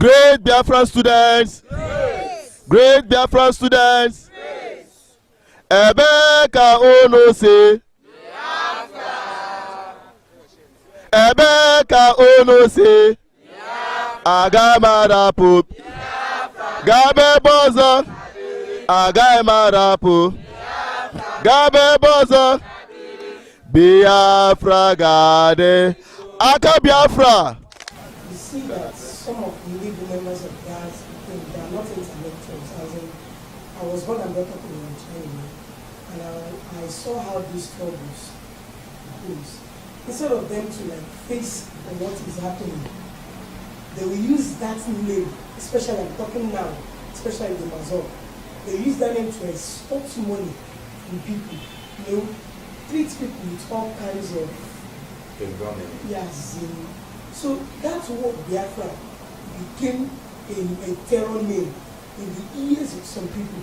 Great Biafran students. Great Biafran students. Ebeka ono se. Ebeka ono se. Agamarapu. Gabe bozo. Agamarapu. Gabe bozo. Biafra gade. Aka Biafra. You see that some of the legal members of that they are not intellectuals. As in, I was born and brought up in Nigeria, and I saw how these struggles goes. Instead of them to like face what is happening, they will use that name, especially I'm talking now, especially the Mazor. They use that name to extort money from people, you know, treat people with all kinds of yes. So that's what Biafra became a terror name in the ears of some people.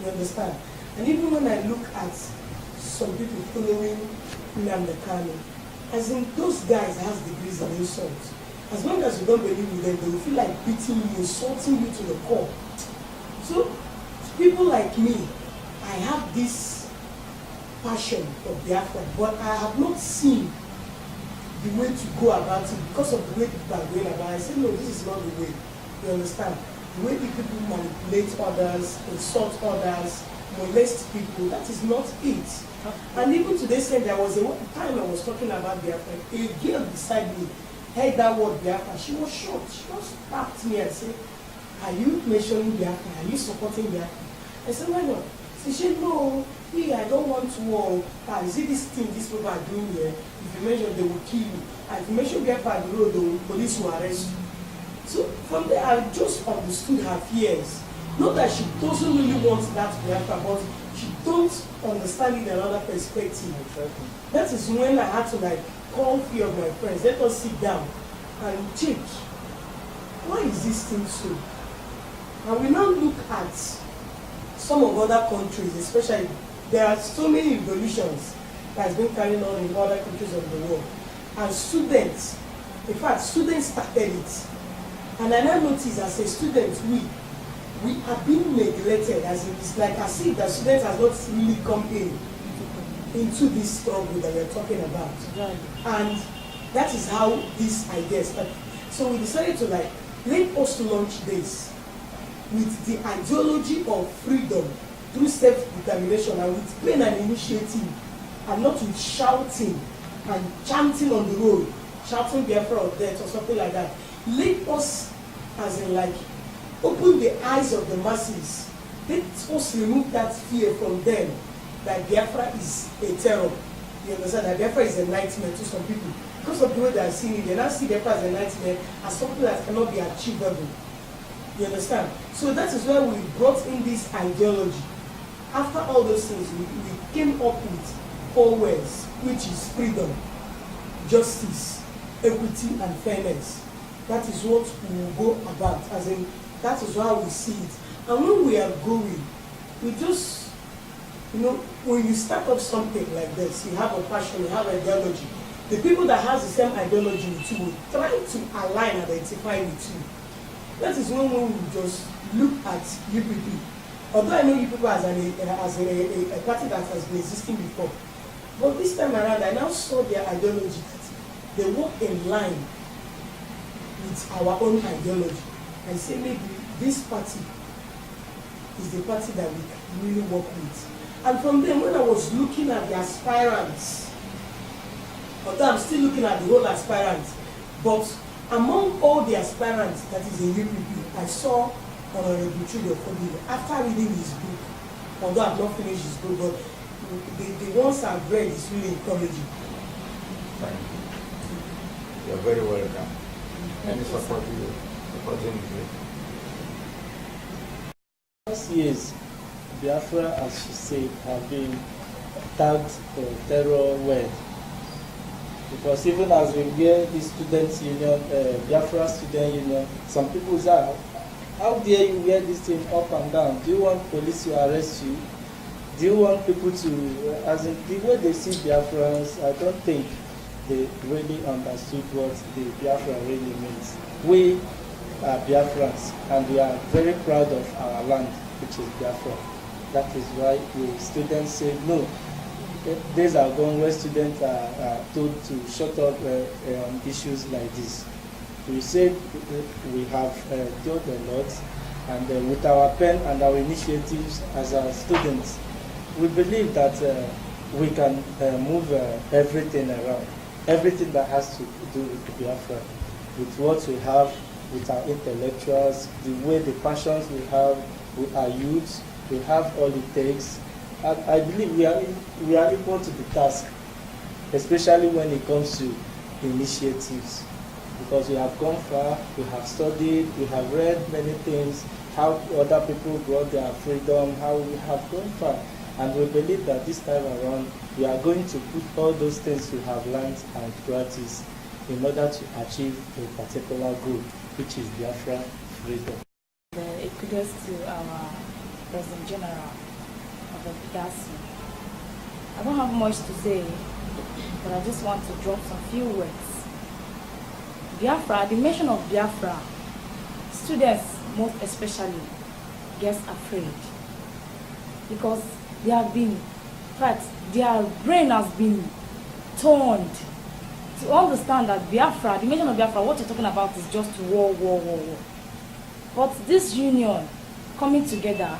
You understand? And even when I look at some people following Nnamdi, as in those guys has degrees in insult. As long as you don't believe in them, they will feel like beating you, insulting you to the core. So people like me, I have this passion for Biafra, but I have not seen the way to go about it because of the way people are going about it. I say, no, this is not the way. You understand? The way the people manipulate others, insult others, molest people, that is not it. And even today, saying there was a time I was talking about Biafra, a girl beside me heard that word Biafra. She was shocked. She just tapped me and said, are you mentioning Biafra? Are you supporting Biafra? I said, why not? She said, no, I don't want to war. You see this thing these people are doing here? If you mention, they will kill you. And if you mention Biafra at the road, the police will arrest you. So from there, I just understood her fears. Not that she doesn't really want that Biafra, but she don't understand it in another perspective. That is when I had to like call few of my friends, let us sit down and check. Why is this thing so? And we now look at some of other countries, especially, there are so many revolutions that has been carried on in other countries of the world. And students, in fact, students started it. And I now notice as a student, we are being neglected, as it's like as if the students have not really come into this struggle that we're talking about. Right. And that is how this idea started. So we decided to like, let us launch this with the ideology of freedom through self-determination and with plain and initiative, and not with shouting and chanting on the road, shouting Biafra or death or something like that. Let us, as in like, open the eyes of the masses. Let us remove that fear from them that Biafra is a terror. You understand? That Biafra is a nightmare to some people. Because of the way they are seeing it, they now see Biafra as a nightmare, as something that cannot be achievable. You understand? So that is why we brought in this ideology. After all those things, we came up with 4 words, which is freedom, justice, equity, and fairness. That is what we will go about, as in, that is how we see it. And when we are going, we just, you know, when you start up something like this, you have a passion, you have ideology. The people that have the same ideology with you will try to align, identify with you. That is when we will just look at UPP. Although I know UPP as a party that has been existing before, but this time around I now saw their ideology. They work in line with our own ideology. I say maybe this party is the party that we can really work with. And from then, when I was looking at the aspirants, although I'm still looking at the whole aspirants, but among all the aspirants that is in UPP, I saw Honorable Chudo Kodiwe. After reading his book, although I've not finished his book, but the ones I've read is really encouraging. Thank you. You're very welcome. Any support you supporting you? Yes, Biafra, as she said, have been tagged terror word. Because even as we hear the students' union, Biafra student union, some people say, how dare you wear this thing up and down? Do you want police to arrest you? Do you want people to, as in the way they see Biafrans, I don't think they really understood what the Biafra really means. We are Biafrans, and we are very proud of our land, which is Biafra. That is why the students say no. Days are gone where students are told to shut up on issues like this. We said we have done a lot, and with our pen and our initiatives as our students, we believe that we can move everything around, everything that has to do with Biafra, with what we have, with our intellectuals, the way, the passions we have with our youth. We have all it takes. And I believe we are equal to the task, especially when it comes to initiatives, because we have gone far, we have studied, we have read many things, how other people got their freedom, how we have gone far. And we believe that this time around, we are going to put all those things we have learned and practiced in order to achieve a particular goal, which is Biafra freedom. A kudos to our President General of the PDASI. I don't have much to say, but I just want to drop some few words. Biafra, the mention of Biafra, students most especially get afraid because they have been, in fact, their brain has been turned to understand that Biafra, the mention of Biafra, what you're talking about is just war. But this union coming together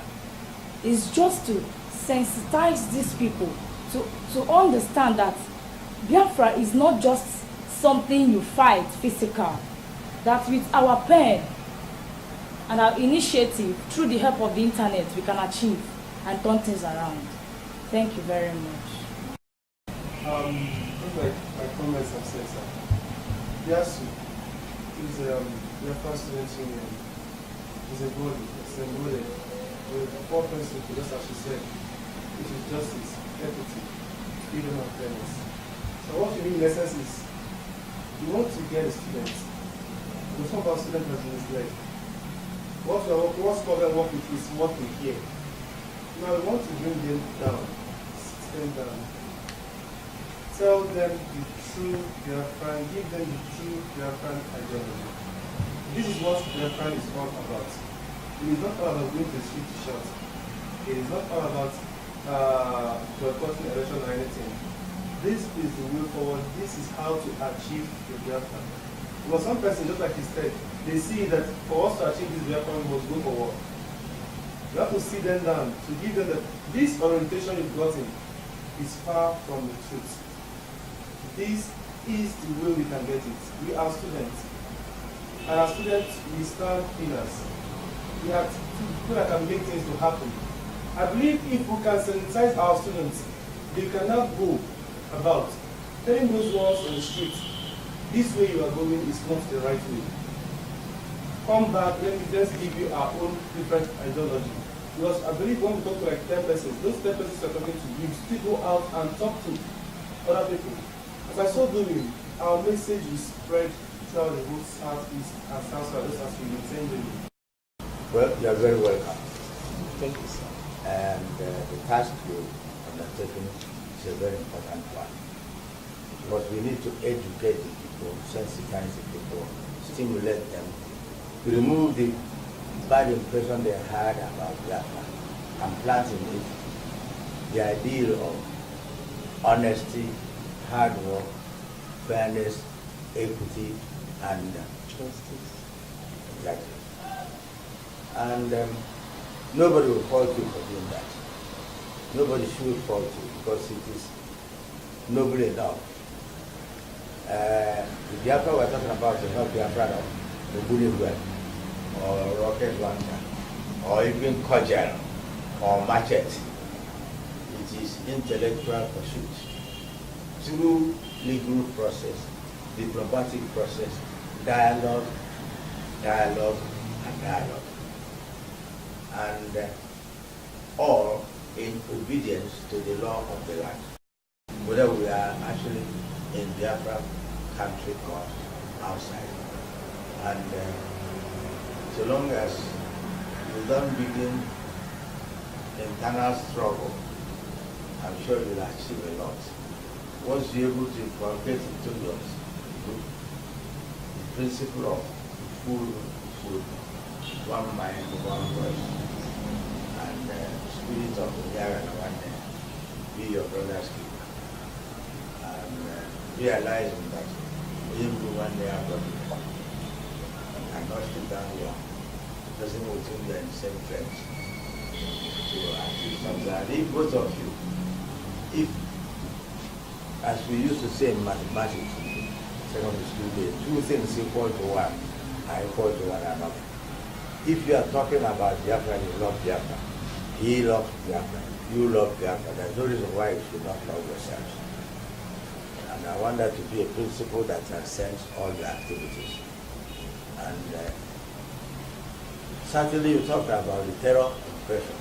is just to sensitize these people to understand that Biafra is not just something you fight physical, that with our pen and our initiative, through the help of the internet, we can achieve and turn things around. Thank you very much. Just like my comments have said, sir. BIASU is Biafra Students Union. It's a body, it's embodied with four principles, just as she said, which is justice, equity, freedom, and fairness. So what we mean in essence is, we want to get a student. We talk about student as misled. What's called them work with is what we hear. Now we want to bring them down, sit them down, tell them the true Biafran, give them the true Biafran ideology. This is what Biafran is all about. It is not all about going to the street to shout. It is not all about boycotting election or anything. This is the way forward. This is how to achieve the Biafran. Because some person, just like he said, they see that for us to achieve this Biafran, we must go for war. You have to sit them down to give them that this orientation you've gotten is far from the truth. This is the way we can get it. We are students. And as students, we stand pillars. We have people that can make things to happen. I believe if we can sensitize our students, they cannot go about telling those ones on the street, this way you are going is not the right way. Come back, let me just give you our own different ideology. Because I believe when we talk to like 10 persons, those 10 persons are talking to you, still go out and talk to other people. As I so doing, our message will spread throughout the whole southeast and southwest just as we intended. Well, you are very welcome. Thank you, sir. And the task you undertaken is a very important one. Because we need to educate the people, sensitize the people, stimulate them, to remove the bad impression they had about Biafra and plant in it the ideal of honesty, hard work, fairness, equity, and Justice. exactly. And nobody will fault you for doing that. Nobody should fault you because it is noble enough. The Biafra we're talking about is not Biafra of the bullet well, or rocket launcher, or even cudgel, or machete. It is intellectual pursuit through legal process, diplomatic process, dialogue, and dialogue. And all in obedience to the law of the land. Whether we are actually in Biafra country or outside. And so long as we don't begin internal struggle, I'm sure we'll achieve a lot. Once you're able to inculcate into us the principle of full put one mind, one voice, and the spirit of the year and one day be your brother's keeper. And realizing that even one day after and not sit down long, doesn't will think they're in the same place. So I think both of you, if, as we used to say in mathematics, secondary school days, two things equal to one are equal to one another. If you are talking about Biafra, you love Biafra. He loves Biafra. You love Biafra. There's no reason why you should not love yourselves. And I want that to be a principle that transcends all your activities. And certainly you talked about the terror impression.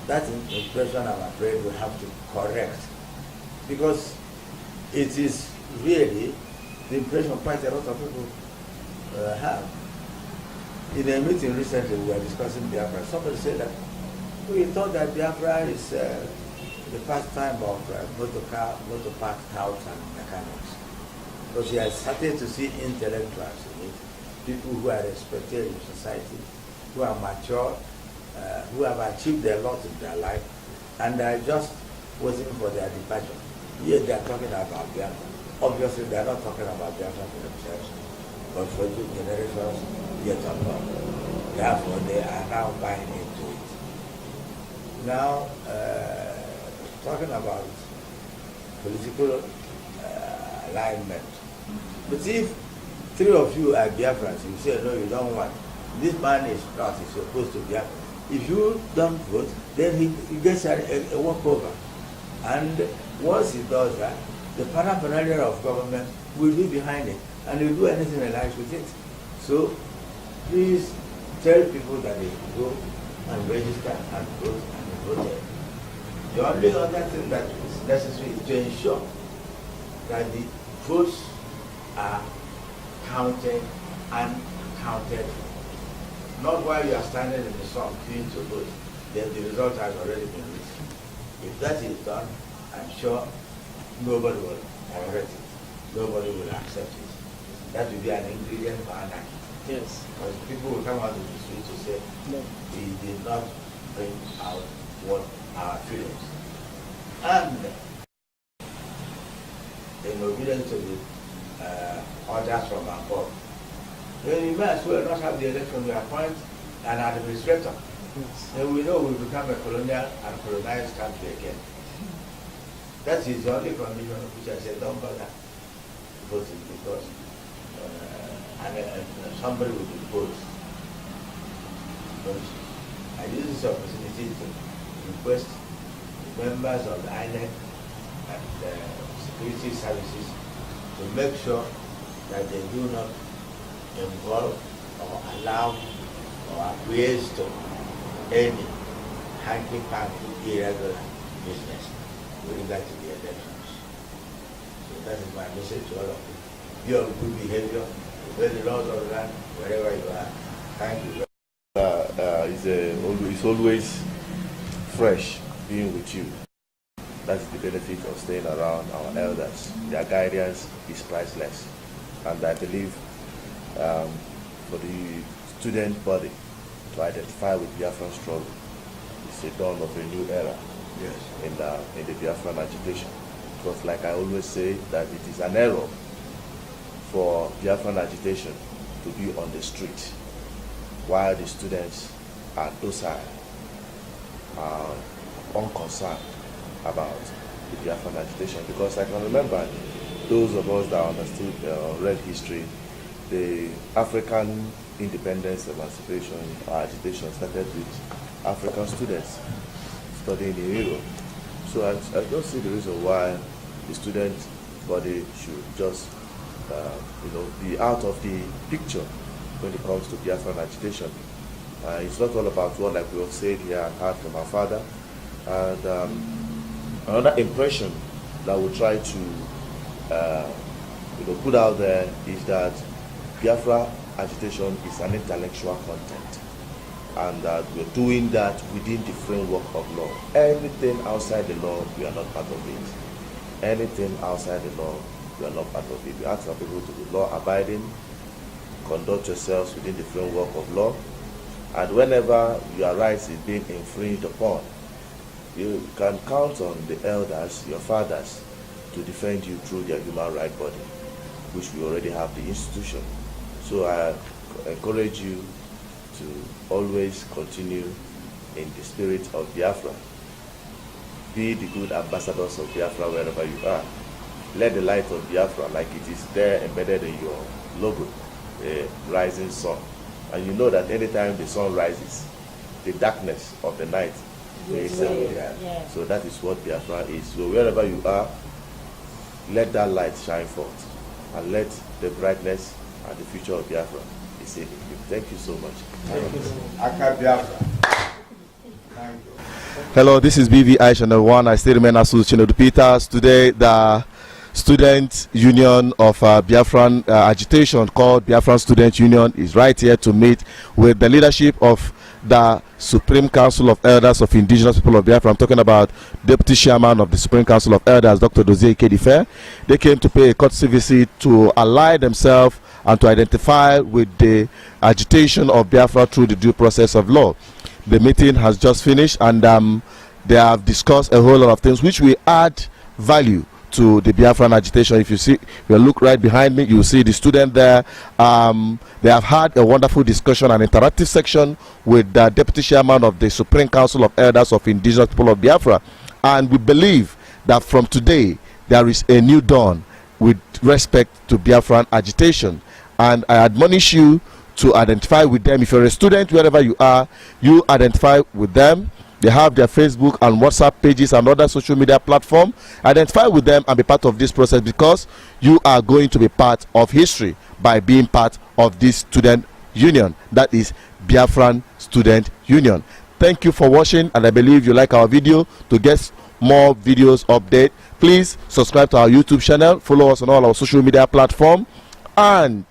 That impression, I'm afraid, we have to correct, because it is really the impression quite a lot of people have. In a meeting recently, we were discussing Biafra. Somebody said that we thought that Biafra is the pastime of motor park touts and mechanics. Because you are starting to see intellectuals in it, people who are respected in society, who are mature, who have achieved a lot in their life, and are just waiting for their departure. Here they are talking about Biafra. Obviously, they are not talking about Biafra for themselves, but for two generations yet unborn. Therefore, they are now buying into it. Now, talking about political alignment. But if three of you are Biafrans, you say, no, you don't want, this man is not, he's supposed to be Biafra. If you don't vote, then he gets a walkover. And once he does that, the paraphernalia of government will be behind it, and he'll do anything he likes with it. So please tell people that they should go and register and vote and vote. The only other thing that is necessary is to ensure that the votes are counted and counted. Not while you are standing in the sun queuing to vote, then the result has already been reached. If that is done, I'm sure nobody will tolerate it. Nobody will accept it. That will be an ingredient for anarchy. Yes. Because people will come out of the street to say, no, we did not bring out what our feelings. And in obedience to the orders from above, then you may as well not have the election, we appoint an administrator. Yes. Then we know we become a colonial and colonized country again. That is the only condition of which I said don't bother voting, because somebody will be opposed. But I use this opportunity to request the members of the INEC and the security services to make sure that they do not involve or allow or acquiesce to any hanky-panky irregular business with regard to the elections. So that is my message to all of you. Be of good behavior, obey the laws of the land wherever you are. Thank you. It's always fresh being with you. That's the benefit of staying around our elders. Their guidance is priceless. And I believe for the student body to identify with Biafran struggle is a dawn of a new era. Yes. In the Biafran agitation. Because like I always say, that it is an error for Biafran agitation to be on the street while the students are docile, unconcerned about the Biafran agitation. Because I can remember those of us that understood read history, the African independence emancipation agitation started with African students studying in Europe. So I don't see the reason why the student body should just be out of the picture when it comes to Biafran agitation. It's not all about what, like we have said here and heard from our father. And another impression that we try to put out there is that Biafra agitation is an intellectual content, and that we're doing that within the framework of law. Anything outside the law, we are not part of it. Anything outside the law, we are not part of it. We ask our people to be law-abiding, conduct yourselves within the framework of law, and whenever your rights is being infringed upon, you can count on the elders, your fathers, to defend you through their human right body, which we already have the institution. So I encourage you to always continue in the spirit of Biafra. Be the good ambassadors of Biafra wherever you are. Let the light of Biafra, like it is there embedded in your logo, a rising sun. And you know that anytime the sun rises, the darkness of the night is Yeah. So that is what Biafra is. So wherever you are, let that light shine forth, and let the brightness and the future of Biafra be seen in you. Thank you so much. Aka Biafra. Thank you. Hello, this is BVI Channel 1. I still remain Associate Peters. Today, the Student Union of Biafran agitation called Biafran Student Union is right here to meet with the leadership of the Supreme Council of Elders of Indigenous People of Biafra. I'm talking about Deputy Chairman of the Supreme Council of Elders, Dr. Dozie Ikedife. They came to pay a courtesy visit to ally themselves and to identify with the agitation of Biafra through the due process of law. The meeting has just finished, and they have discussed a whole lot of things which will add value to the Biafran agitation. If you look right behind me, you see the student there. They have had a wonderful discussion, an interactive section with the Deputy Chairman of the Supreme Council of Elders of Indigenous People of Biafra. And we believe that from today, there is a new dawn with respect to Biafran agitation. And I admonish you to identify with them. If you're a student, wherever you are, you identify with them. They have their Facebook and WhatsApp pages and other social media platforms. Identify with them and be part of this process, because you are going to be part of history by being part of this student union. That is Biafran Student Union. Thank you for watching, and I believe you like our video. To get more videos update, please subscribe to our YouTube channel, follow us on all our social media platforms, and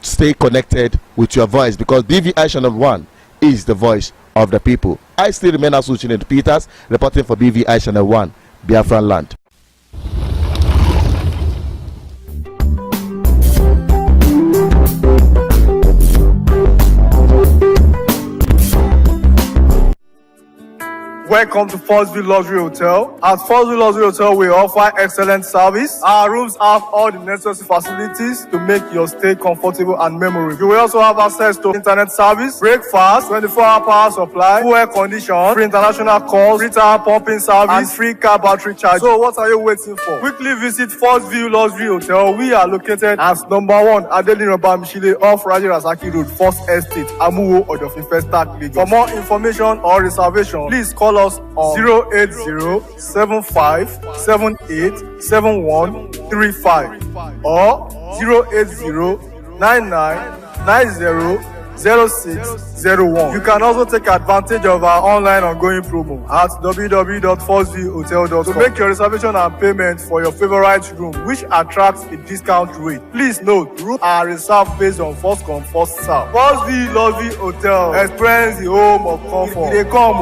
stay connected with your voice, because BVI Channel 1 is the voice of the people. I still remain Associate Peters, reporting for BVI Channel 1, Biafran land. Welcome to Forstview Luxury Hotel. At Forstview Luxury Hotel, we offer excellent service. Our rooms have all the necessary facilities to make your stay comfortable and memorable. You will also have access to internet service, breakfast, 24-hour power supply, full air condition, free international calls, free tire pumping service, and free car battery charge. So what are you waiting for? Quickly visit Forstview Luxury Hotel. We are located at number 1 Adelino Bamishile off Raji Rasaki Road, First Estate, Amuwo, Odofin Festac, Lagos. For more information or reservation, please call us on 08075787135 or 08099900601. You can also take advantage of our online ongoing promo at www.forceviewhotel.com to make your reservation and payment for your favorite room, which attracts a discount rate. Please note, rooms are reserved based on first come, first serve. Forstview Luxury Hotel. Experience the home of comfort. They come.